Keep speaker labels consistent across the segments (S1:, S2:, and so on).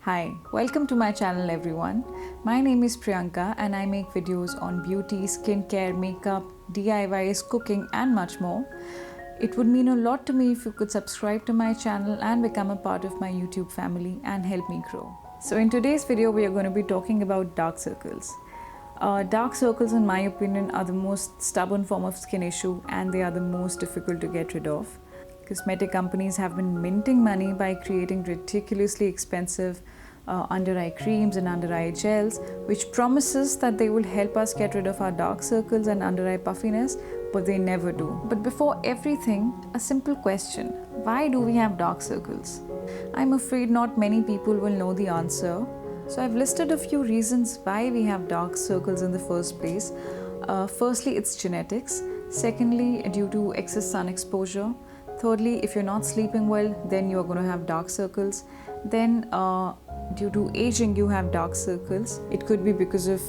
S1: Hi, welcome to my channel everyone. My name is Priyanka and I make videos on beauty, skincare, makeup, DIYs, cooking and much more. It would mean a lot to me if you could subscribe to my channel and become a part of my YouTube family and help me grow. So in today's video we are going to be talking about dark circles. Dark circles in my opinion are the most stubborn form of skin issue and they are the most difficult to get rid of. Cosmetic companies have been minting money by creating ridiculously expensive under eye creams and under eye gels, which promises that they will help us get rid of our dark circles and under eye puffiness, but they never do. But before everything, a simple question: why do we have dark circles? I'm afraid not many people will know the answer. So I've listed a few reasons why we have dark circles in the first place. Firstly, it's genetics. Secondly, due to excess sun exposure. Thirdly, if you're not sleeping well, then you're going to have dark circles. Then, due to aging, you have dark circles. It could be because of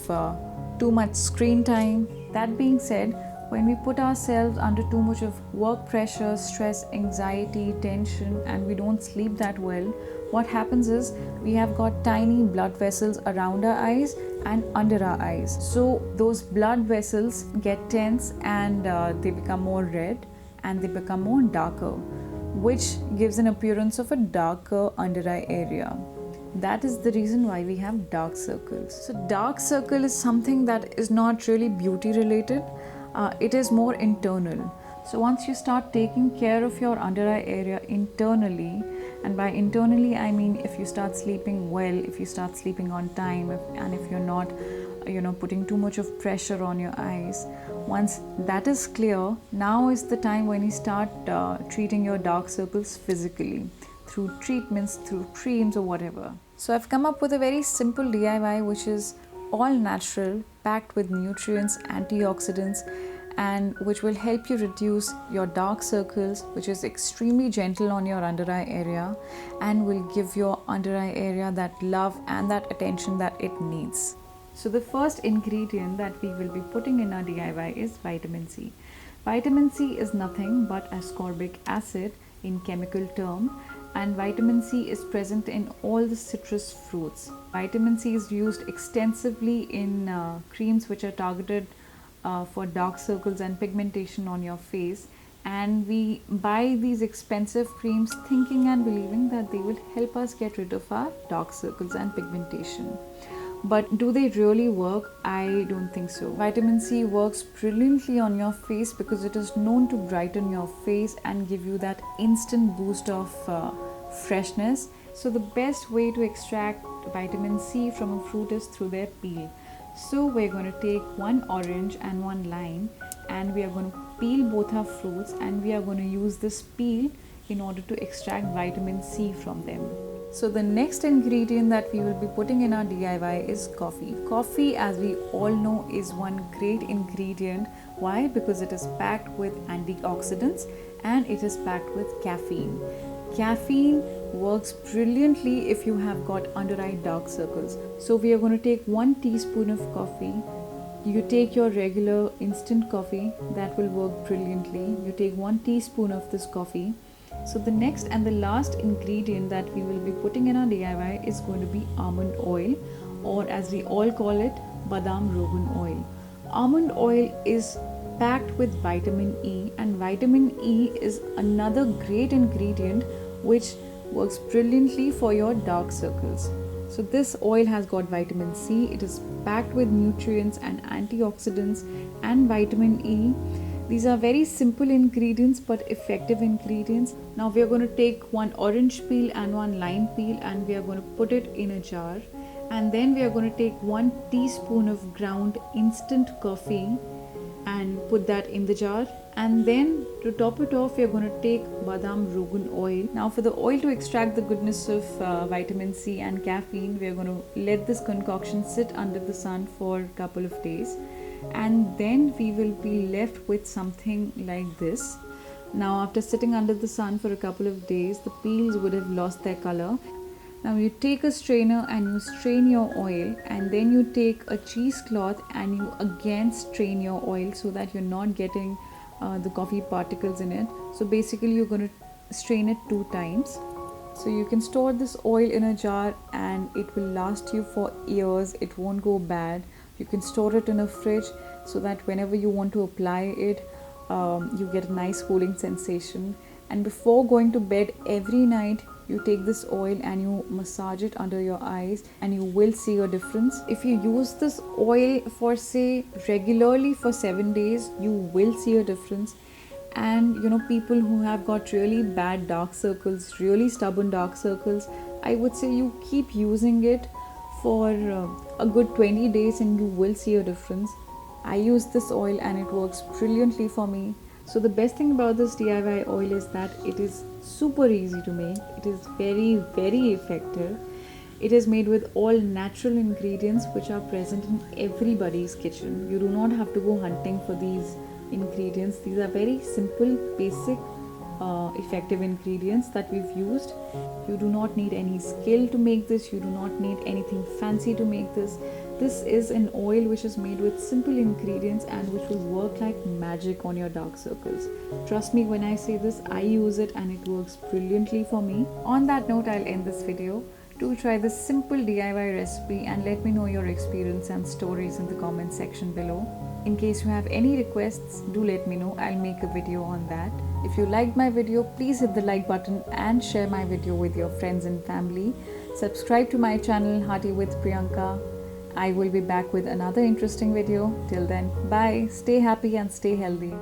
S1: too much screen time. That being said, when we put ourselves under too much of work pressure, stress, anxiety, tension, and we don't sleep that well, what happens is we have got tiny blood vessels around our eyes and under our eyes. So those blood vessels get tense and they become more red and they become more darker, which gives an appearance of a darker under eye area. That is the reason why we have dark circles. So dark circle is something that is not really beauty related. It is more internal. So once you start taking care of your under eye area internally, and by internally I mean if you start sleeping well, if you start sleeping on time, and if you're not putting too much of pressure on your eyes, once that is clear, now is the time when you start treating your dark circles physically through treatments, through creams or whatever. So I've come up with a very simple DIY which is all natural, packed with nutrients, antioxidants, and which will help you reduce your dark circles, which is extremely gentle on your under eye area and will give your under eye area that love and that attention that it needs. So the first ingredient that we will be putting in our DIY is vitamin C. Vitamin C is nothing but ascorbic acid in chemical term, and vitamin C is present in all the citrus fruits. Vitamin C is used extensively in creams which are targeted for dark circles and pigmentation on your face, and we buy these expensive creams thinking and believing that they will help us get rid of our dark circles and pigmentation. But do they really work? I don't think so. Vitamin C works brilliantly on your face because it is known to brighten your face and give you that instant boost of freshness. So the best way to extract vitamin C from a fruit is through their peel. So we're going to take one orange and one lime, and we are going to peel both our fruits, and we are going to use this peel in order to extract vitamin C from them. So the next ingredient that we will be putting in our DIY is coffee. Coffee, as we all know, is one great ingredient. Why? Because it is packed with antioxidants and it is packed with caffeine. Caffeine works brilliantly if you have got under eye dark circles. So we are going to take 1 teaspoon of coffee. You take your regular instant coffee, that will work brilliantly. You take 1 teaspoon of this coffee. So the next and the last ingredient that we will be putting in our DIY is going to be almond oil, or as we all call it, badam rogan oil. Almond oil is packed with vitamin E, and vitamin E is another great ingredient which works brilliantly for your dark circles. So this oil has got vitamin C, it is packed with nutrients and antioxidants and vitamin E. These are very simple ingredients but effective ingredients. Now we are going to take 1 orange peel and 1 lime peel, and we are going to put it in a jar, and then we are going to take 1 teaspoon of ground instant coffee and put that in the jar, and then to top it off we are going to take badam rogan oil. Now for the oil to extract the goodness of vitamin C and caffeine, we are going to let this concoction sit under the sun for a couple of days, and then we will be left with something like this. Now after sitting under the sun for a couple of days, the peels would have lost their color. Now you take a strainer and you strain your oil, and then you take a cheesecloth and you again strain your oil so that you're not getting the coffee particles in it. So basically you're going to strain it 2 times. So you can store this oil in a jar and it will last you for years. It won't go bad. You can store it in a fridge so that whenever you want to apply it, you get a nice cooling sensation. And before going to bed every night, you take this oil and you massage it under your eyes, and you will see a difference. If you use this oil for say regularly for 7 days, you will see a difference. And people who have got really bad dark circles, really stubborn dark circles, I would say you keep using it for a good 20 days and you will see a difference. I use this oil and it works brilliantly for me. So the best thing about this DIY oil is that it is super easy to make. It is very, very effective. It is made with all natural ingredients which are present in everybody's kitchen. You do not have to go hunting for these ingredients. These are very simple, basic, effective ingredients that we've used. You do not need any skill to make this. You do not need anything fancy to make this. This is an oil which is made with simple ingredients and which will work like magic on your dark circles. Trust me when I say this, I use it and it works brilliantly for me. On that note, I'll end this video. Do try this simple DIY recipe and let me know your experience and stories in the comment section below. In case you have any requests, do let me know. I'll make a video on that. If you liked my video, please hit the like button and share my video with your friends and family. Subscribe to my channel Hearty with Priyanka. I will be back with another interesting video. Till then, bye, stay happy and stay healthy.